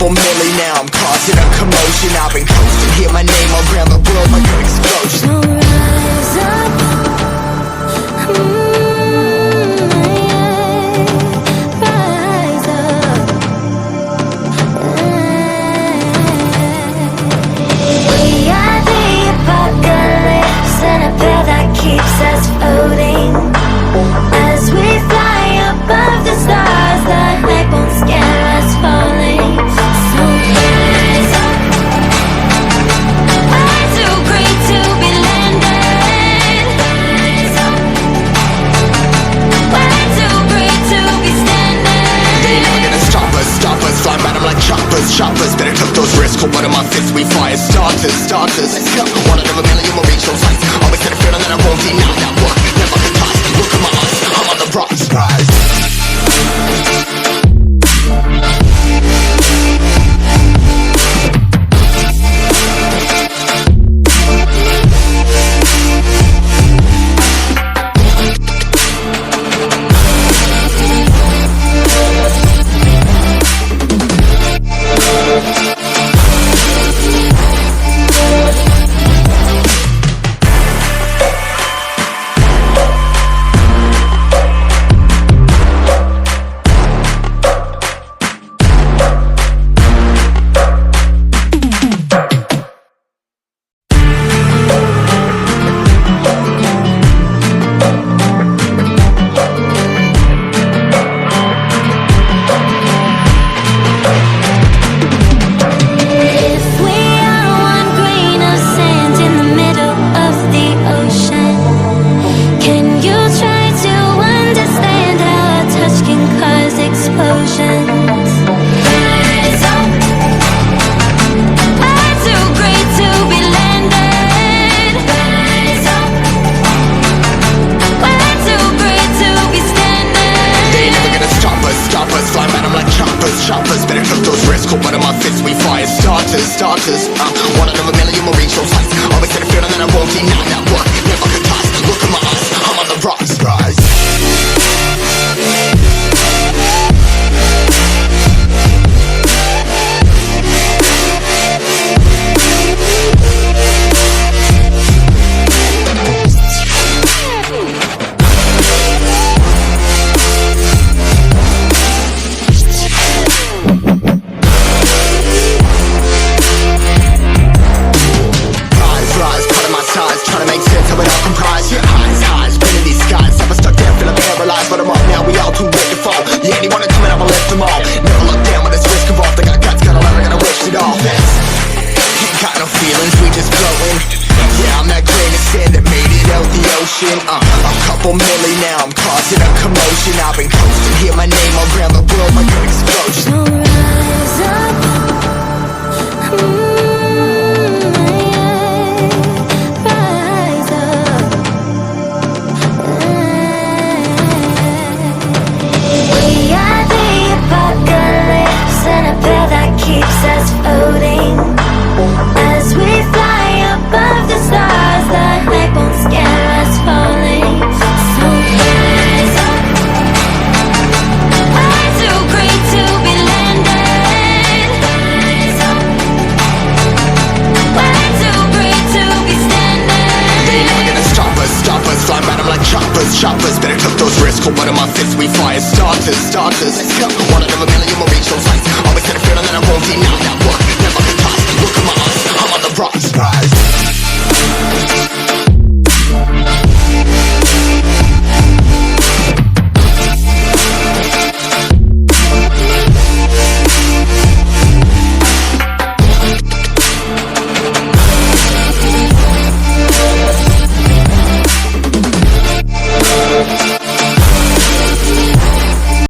couple milli, now I'm causing a commotion. I've been coasting, hear my name around the world like an explosion. So rise up, rise up. We are the apocalypse, and a pill that keeps us floating. As we fly above the stars, the hype won't scare us falling. So rise up. We're too great to be landed. Rise up. We're too great to be standing. They never gonna stop us, fly at 'em like choppers. Better tuck those risks, hold one of my fists, we fire starters. Let's go, one out of a million will reach those heights. Always had a feeling that I won't deny that work. Never could toss, look at my eyes, I'm on the rocks, rise. Choppers, better tuck those risks, hold one of my fists, we fire starters. One out of a million will reach those heights. Always had a feeling that I won't deny that work. Never could toss, look at my eyes, I'm on the rocks, rise. Trying to make sense of it all comprised. Yeah, highs, spinning these skies. Never stuck down, feeling paralyzed, but I'm up now, we all too late to fall. Yeah, anyone that's coming, I'ma lift them all. Never look down when there's risk involved. I got guts, gotta learn, I gotta risk it all. Ain't got no feelings, we just floating. Yeah, I'm that grain of sand that made it out the ocean. A couple milli, now I'm causing a commotion. I've been coasting, hear my name around the world like an explosion. So rise up. And a pill that keeps us floating. As we fly above the stars, the hype won't scare us falling. So rise up. We're too great to be landed. Rise up. We're too great to be standing. They never gonna stop us, fly at 'em like choppers. Better tuck those risks, hold one of my fists, we fire starters. Let's go, one out of a million will reach those heights. Always had a feeling that I won't deny that work.